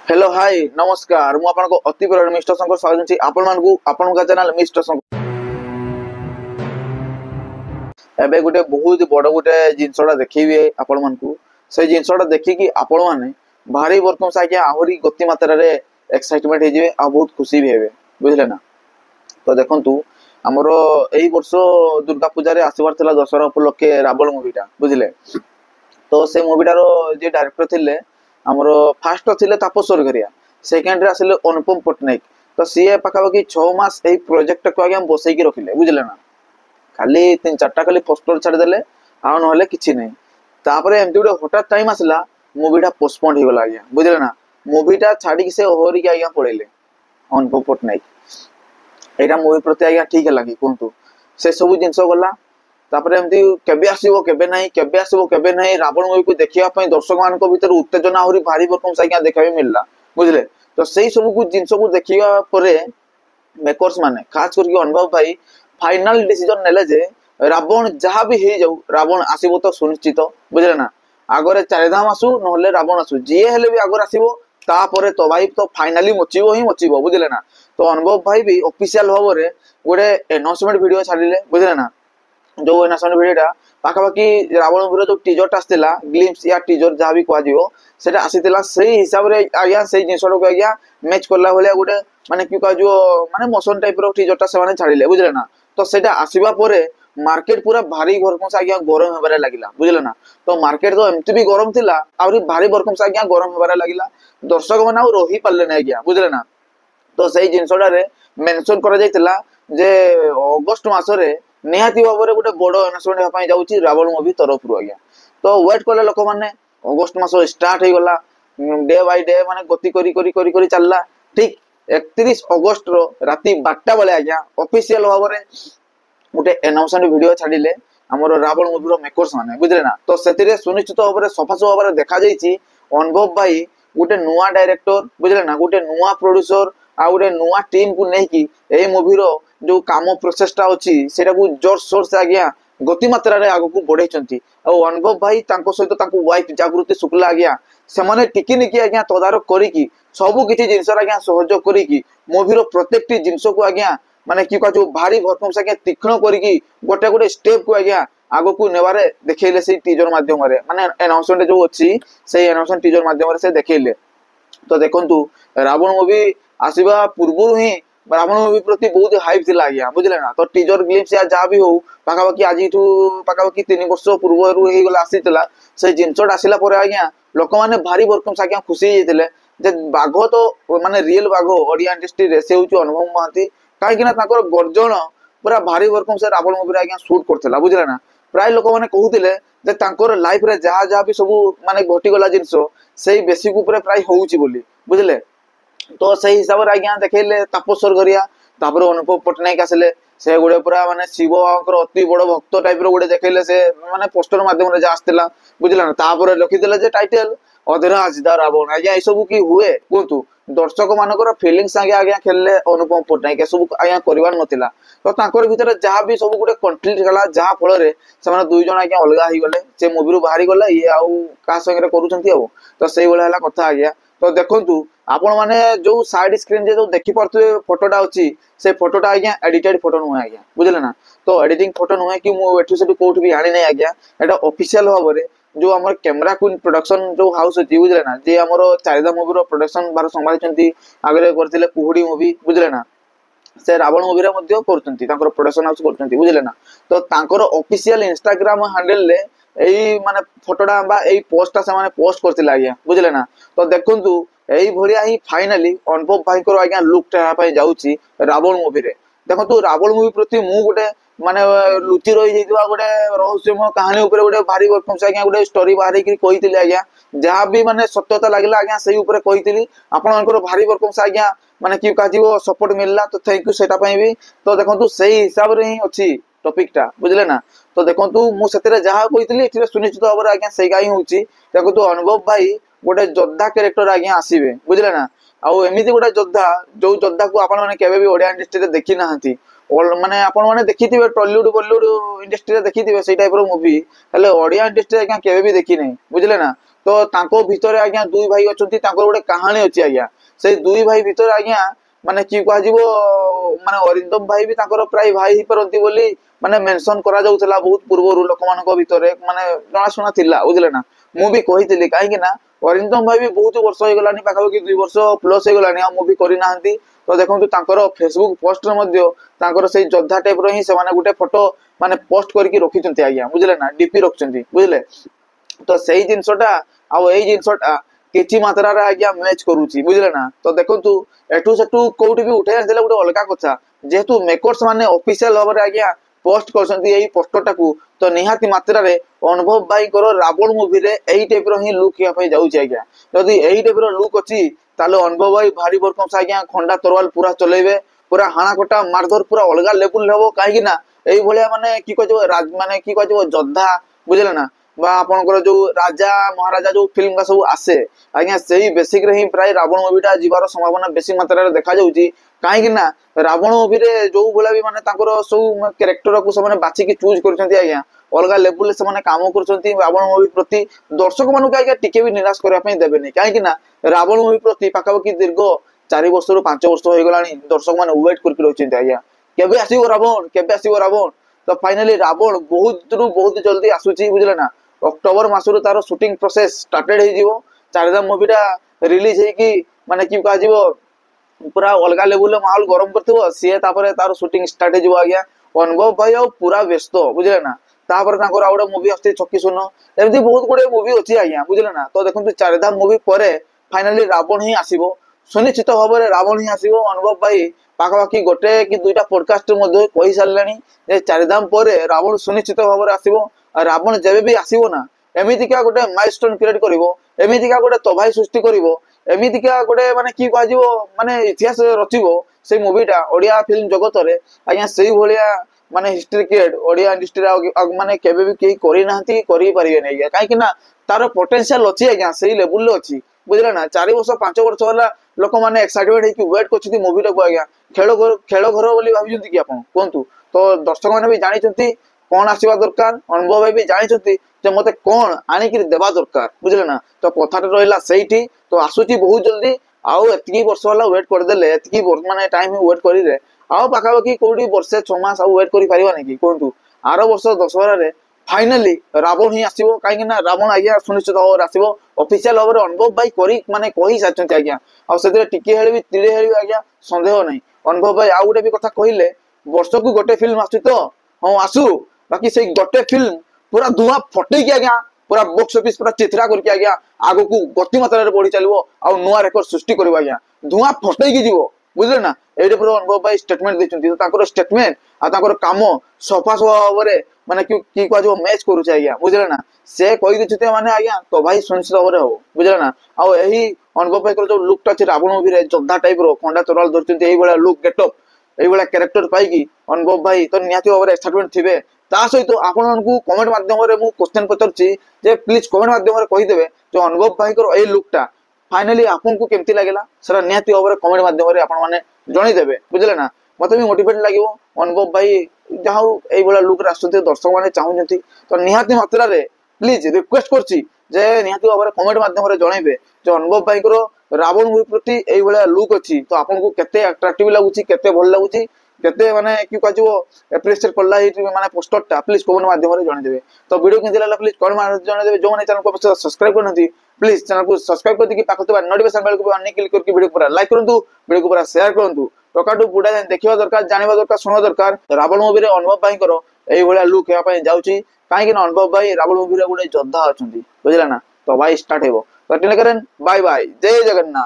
Hello hi नमस्कार मु आपन को अति प्रिय मिस्टर शंकर स्वागत छी आपन मान को आपन का चैनल मिस्टर शंकर। एबे गुटे बहुत बड़ गुटे जिनसडा देखिबे आपन मान को से जिनसडा देखि कि आपन माने भारी वर्तम साके आहुरी गति मात्रा रे एक्साइटमेंट हे जिवे आ बहुत खुशी भी हेबे बुझले ना। तो देखंतु हमरो एही वर्ष दुर्गा पूजा रे आसीबार थला दशहरा उपलक्षे रावण मूवीटा बुझले। तो से मूवीटारो जे डायरेक्टर थिले हमरो फास्ट थिले तापस सरगरिया सेकंड रे आसिले अनुपम पटनायक। तो सीए पाखापाखि 6 मास एही प्रोजेक्ट को आगे हम बसई की रखिले बुझले ना। खाली 3-4टा खाली पोस्टर छाड़ देले आ नहले किछि नै। तापरे एमति गुटे हठात टाइम आसला मूवीटा पोस्टपोन हो गला आज्ञा बुझले ना। मूवीटा छाड़ी के से ओहरी के आज्ञा पड़ेले अनुपम पटनायक। एटा मूवी प्रति आज्ञा ठीक है लागी कोंतु से सब जिंस गला। तापरे एमती केबे आसीबो केबे नाही रावण मूवी को देखिया पई दर्शक मान को भीतर उत्तेजना होरी भारी भरकम साइया देखाबे मिलला बुझले। तो सेही सब को जिंस को देखिया परे मेकर्स माने खास करके अनुभव भाई फाइनल डिसीजन नेले जे रावण जहां भी हे जाऊ रावण आसीबो तो सुनिश्चित बुझले ना। आगरे चारिधाम आसु नहले रावण आसु जे हेले भी आगर आसीबो तापरे तो भाई तो फाइनली मचिबो बुझले ना। तो अनुभव भाई भी ऑफिशियल भाव रे गोटे अनाउंसमेंट वीडियो छाडिले बुझले ना। जो अनाउंसमेंट वीडियोटा पाखापाखि रावण मूवी जो टीजरटा आसला ग्लिम्स या टीजर जहाँ भी कह सेटा आसीला सही हिसाब रे आज्ञा से जिनसटा को आज्ञा मैच करला भलिया गोटे माने कि कह माने मोशन टाइप रो टीजरटा से माने छाडिले बुझले ना। तो सेटा आसीबा परे मार्केट पूरा भारी भरकम से आज्ञा गरम हेबारे लागिला बुझले ना। तो मार्केट तो एमती भी गरम थिला आउरी भारी भरकम से आज्ञा गरम हेबारे लागिला दर्शक माने आ रही पारले नै आज्ञा बुझले ना। तो सही जिनसटा रे मेंशन करा जायतिला जे अगस्त मासरे निहाती भाव में गोटे बड़ अनाउंसमेंट होगा जाऊँगी रावण मूवी तरफ रू आज्ञा। तो वेट कले लोक मैंने अगस्त मास स्टार्ट हो गला डे बाय डे माने गति करी चलला ठीक 31 अगस्त रो राती 12टा बेले आज्ञा ऑफिशियल भाव में गोटे अनाउंसमेंट वीडियो छाडिले हमर रावण मूवी रो मेकर्स माने बुझले ना। तो सेतिरे सुनिश्चित भाव में सफासफ भाव में देखा जायछि अनुभव भाई गोटे नुआ डायरेक्टर बुझले ना गोटे नुआ प्रोड्यूसर आ गोटे नुआ टीम को नहीं कि मूवी रो जो काम प्रोसेसटा अच्छी सेटा को जोर सोर से आज्ञा गति मात्रा रे आगो को बढ़ेचंती। आ अनुभव भाई तांको सहित तांको वाइफ जागृति शुक्ला आज्ञा से माने टिकी निकी आज्ञा तदारक करिकी सबु किछि जिंस आज्ञा सहयोग करिकी मूवी रो प्रत्येकटी जिंस को आज्ञा माने कि कहजो भारी भरकम से आज्ञा तीक्ष्ण करिकी गोटे गोटे स्टेप को आज्ञा आगो को नेबारे देखैले से टीजर माध्यम रे माने अनाउंसमेंट जो अछि से अनाउंसमेंट टीजर माध्यम रे से देखैले। तो देखंतु रावण मूवी आसीबा पूर्व ही रावण मूवी प्रति बहुत हाइप थिला आज्ञा बुझले ना। तो टीजर ग्लिम्स या जहाँ भी हो पाखापाखि आज पाखापाखि 3 वर्ष पूर्व ही गला आसीला से जिनसट आसिला परे आज्ञा लोक माने भारी भरकम से आज्ञा खुशी होइतिले जे बाघ तो माने रियल बाघ ओडिया इंडस्ट्री रे से होची अनुभव महांती काहे कि ना ताकर गर्जन पूरा भारी भरकम से रावण मूवी रे आज्ञा शूट करथिला बुझले ना। प्राय लोक माने कहूतिले जे तांकर लाइफ रे जहाँ भी सब माने घटी गला जिंस सेही बेसिक ऊपर प्राय होउची बोली बुझले। तो सही हिसाब से आज्ञा देखले तापस सरगरिया तापर अनुपम पटनायक आसले से गोटे पूरा माने शिव अति बड़ भक्त टाइप रो गोटे देखले से माने पोस्टर माध्यम रे आसला बुझला ना। तापर लिखिदेले जे टाइटल अधरा आजिदा रावण आज्ञा ए सब की हुए कोंतु दर्शक मानकर फीलिंग्स आगे आज्ञा खेलले अनुपम पटनायक सब आज्ञा करबार नथिला। तो तांकर भीतर जहाँ भी सब गोटे कन्फ्लिक्ट गला जहाँ फल रे से माने दुई जण आज्ञा अलगा ही गले से मूवी रू बाहरी गला ये आउ का संगे करूछंती आउ तो सेही बेला हला कथा आज्ञा। तो देखंतु आपण माने जो साइड स्क्रीन जे जो देखि परथुए फोटोटा अछि से फोटोटा आज्ञा एडिटेड फोटो नुहे आज्ञा बुझले ना। तो एडिटिंग फोटो नुहे कि मु एठु सेठु कोठ भी आनी नै आज्ञा एटा ऑफिशियल भाव रे जो हमर कैमरा क्वीन प्रोडक्शन जो हाउस अछि बुझले ना जे हमर चारिदा मूवी रो प्रोडक्शन बार संभाळिचंती आगरे करथिले कुहुडी मूवी बुझले ना से रावण मूवी रे मध्ये करचंती तांकर प्रोडक्शन हाउस करचंती बुझले ना। तो तांकर ऑफिशियल इंस्टाग्राम हैंडल ले एई माने फोटोटा बा एई पोस्टटा से माने पोस्ट करथिला आज्ञा बुझले ना। तो देखंतु एई भलिया ही फाइनली अनुभव भाई को आज्ञा लुक टा पई जाउची रावण मूवी रे। देखंतु रावण मूवी प्रति मु गोटे माने लुचि रही जइतबा गोटे रहस्यमय कहानी ऊपर गोटे भारी भरकम से आज्ञा गोटे स्टोरी बाहरी कि कहितले आज्ञा जहाँ भी माने सत्यता लागला आज्ञा सेही ऊपर कहितली आपनकर भारी भरकम से आज्ञा माने कि काजिवो सपोर्ट मिलला। तो थैंक यू सेटा पई भी। तो देखंतु सेही हिसाब रे ही अछि टॉपिक टा बुझले ना। तो देखंतु मु सेतरे जहाँ कहितली एथिरे सुनिश्चित भाव रे आज्ञा सेही गाई होउची देखंतु अनुभव भाई गोटे योद्धा कैरेक्टर आज्ञा आसीबे बुझले ना। आउ एमिति गोटे योद्धा जो योद्धा को आपण माने केबे भी ओडिया इंडस्ट्री रे देखि नाहंती माने आपण माने देखिथिबे टॉलीवुड बॉलीवुड इंडस्ट्री रे देखिथिबे सेही टाइप रो मूवी हेले ओडिया इंडस्ट्री आज्ञा केबे भी देखि नै बुझले ना। तो तांको भितरे आज्ञा दुई भाई अछंती तांको गोटे कहानी अछि आज्ञा से दुई भाई भितर आज्ञा माने की कह जीवो माने अरिंदम भाई भी तांकर प्राय भाई ही परंती बोली माने मेंशन करा जाउतला बहुत पूर्वरु लोक मानको भितरे माने जणा सुना थिला बुझले ना मु भी कहितली काहे कि ना अरिंदम भाई भी बहुत वर्ष हो गलानी पाखापाखि 2 वर्ष प्लस हो गलानी आ मूवी करि नाहंती तो देखंतु तांकर फेसबुक पोस्ट रे मध्ये तांकर से योद्धा टाइप रो ही से माने गुटे फोटो माने पोस्ट करके रखिचंती आज्ञा बुझले ना डीपी रखचंती बुझले तो सही जिनसटा आ एई जिनसटा किछि मात्रा रे आज्ञा मैच करूची बुझले ना तो देखंतु एठू सेठू कोउठी भी उठै आनथिला गुटे अलगा कथा जेहेतु मेकर्स माने ऑफिशियल होबरे आज्ञा पोस्ट करछंती एई पोस्टर टाकू तो निहाती मात्रा रे अनुभव भाई करो रावण मूवी रे एई टाइप रो ही लुक या पई जाउची आज्ञा जदी एई टाइप रो लुक अछि ताले अनुभव भाई भारी बरकम आज्ञा खंडा तरवाल पूरा चलेबे पूरा हाना कोटा मारधर पूरा अलगा लेवल लेबो काहे कि ना एई भलिया माने की कहजो माने की कहजो योद्धा बुझले ना बा आपनकर जो राजा महाराजा जो फिल्म का सब आसे आज्ञा सेही बेसिक रे ही प्राय रावण मूवीटा जीवार संभावना बेसी मात्रा रे देखा जाउची काहे कि ना रावण मूवी रे जो भला भी माने तांकर सब कैरेक्टर को सब बाछि के चूज करछंती आज्ञा अलगा लेवल से माने काम करछंती रावण मूवी प्रति दर्शक मानु आज्ञा टिके भी निराश करबा पई देबेनी काहे कि ना रावण मूवी प्रति पाखापाखि दीर्घ 4 वर्ष रु 5 वर्ष हो गलानी दर्शक माने वेट करके रहछंती आज्ञा केबे आसीबो रावण तो फाइनली रावण बहुत जल्दी आसुची बुझले ना अक्टोबर मासरु तार शूटिंग प्रोसेस स्टार्टेड हे जीवो चारिधाम मूवीटा रिलीज हे कि माने की कह जीवो पूरा अलगा लेवल माहौल गरम करथिबो सी तापर तार शूटिंग स्टार्ट हे जीवो आज्ञा अनुभव भाई आ पूरा व्यस्त बुझले ना तापर तांकर आउडा मूवी आस्ते छक्की सुनो एमती बहुत गुडे मूवी अछि आज्ञा बुझले ना तो देखंतु चारिधाम मूवी परे फाइनली रावण ही आसीबो सुनिश्चित भाବରେ रावण ही आसीबो अनुभव भाई पाखापाखि गोटे कि दुईटा पॉडकास्ट मध्ये कहि सारलानी जे चारिधाम परे रावण सुनिश्चित भाବରେ आसीबो रावण जेबे भी आसीबो ना एमितिका गोटे माइलस्टोन क्रिएट करिवो एमितिका गोटे तबाही सृष्टि करिवो एमितिका गोटे माने की कह जीवो माने इतिहास रचिबो से मूवीटा ओडिया फिल्म जगत रे आज्ञा सेही भलिया माने हिस्ट्री क्रिएट ओडिया इंडस्ट्री माने केबे भी केही करि नाहंती करि परिबे नै काहे कि ना तार पोटेंशियल अछि आज्ञा सेही लेवल ले अछि बुझला ना 4 वर्ष 5 वर्ष होला लोक माने एक्साइटेड हे कि वेट करछथि मूवी टा को आज्ञा खेल घर बोली भाबिजंती कि आपण कोंतु तो दर्शक माने भी जानिचंती कोन आसीबा दरकार अनुभव भाई भी जानिचंती जे मते कोन आनी कि देबा दरकार बुझले ना तो कथाटे रहिला सेठी तो आसुची बहुत जल्दी आउ एतकी वर्ष होला वेट कर देले एतकी माने टाइम वेट करि रे आउ पाखापाखि कोडी वर्षे 6 मास आउ वेट करि परिबा नै कि कोंतु आरो वर्ष दशहरा रे फाइनली रावण ही आसीबो काहे ना रावण आज्ञा सुनिश्चित भाବରେ आसीबो ऑफिशियल भाବରେ अनुभव भाई करी माने कहि साचंती आज्ञा आ सेते टिके हेले भी तिले हेले आज्ञा संदेह नै अनुभव भाई आ गुटे भी कथा कहिले वर्ष को गोटे फिल्म आसी तो हां आसु बाकी से गोटे फिल्म पूरा धुआं फटे की आज्ञा पूरा बॉक्स ऑफिस पूरा चित्रा करके आज्ञा आगो को गति मात्रा रे बढ़ी चलिवो आ नुवा रेकॉर्ड सृष्टि करबो आज्ञा धुआं फटे की जीवो बुझले ना एडे पर अनुभव भाई स्टेटमेंट देचंती तो ताकर स्टेटमेंट आ ताकर काम सफा भाବରେ माने की कह जो मैच करू छै आज्ञा बुझले ना से कहि देछते माने आज्ञा तो भाई सुनिश्चित भाବରେ हो बुझले ना आ एही अनुभव भाई जो लुक टा छै रावण मूवी रे जोद्धा टाइप रो खंडा तोराल धरचंती एही बडा लुक गेटअप एही बडा कैरेक्टर पाई की अनुभव भाई तो नियाती भाବରେ एक्साइटमेंट थिबे ता सहित आपण को कमेंट माध्यम रे मु क्वेश्चन पचरची जे प्लीज कमेंट माध्यम रे कहि देबे जो अनुभव भाई को ए लुक टा फाइनली आपन को केमती लागला सरा नियाती भाବରେ कमेंट माध्यम रे आपण माने जणी देबे बुझले ना मते भी मोटिवेट लागिवो अनुभव भाई जाऊ एई बडा लुक राष्ट्रते दर्शक माने चाहुजंती तो निहाती मात्रा रे प्लीज रिक्वेस्ट करची जे निहाती भाବରେ कमेंट माध्यम रे जणाइबे जो अनुभव भाई को रावण मूवी प्रति एई बडा लुक अछि तो आपन को केते अट्रैक्टिव लागुची केते भल लागुची केते माने की कहजो एप्रिशिएट करला ही माने पोस्टर टा प्लीज कमेंट माध्यम रे जणाइ देबे तो वीडियो केनते लागला प्लीज कमेंट माध्यम जणाइ देबे जो माने चैनल को सब्सक्राइब करनथि प्लीज चैनल को सब्सक्राइब कर दिकी पाखो तबा नोटिफिकेशन बेल को अन्य क्लिक करके वीडियो पूरा लाइक करंतु वीडियो को पूरा शेयर करंतु टोकाटू बुडा देखिबा दरकार जानिबा दरकार सुनबा दरकार रावण मूवी रे अनुभव भाई करो एई भलिया लुक हेबा पई जाउची काहे कि अनुभव भाई रावण मूवी रे गुडे योद्धा अछंती बुझला ना तो भाई स्टार्ट हेबो तो टिल करेन बाय बाय जय जगन्नाथ।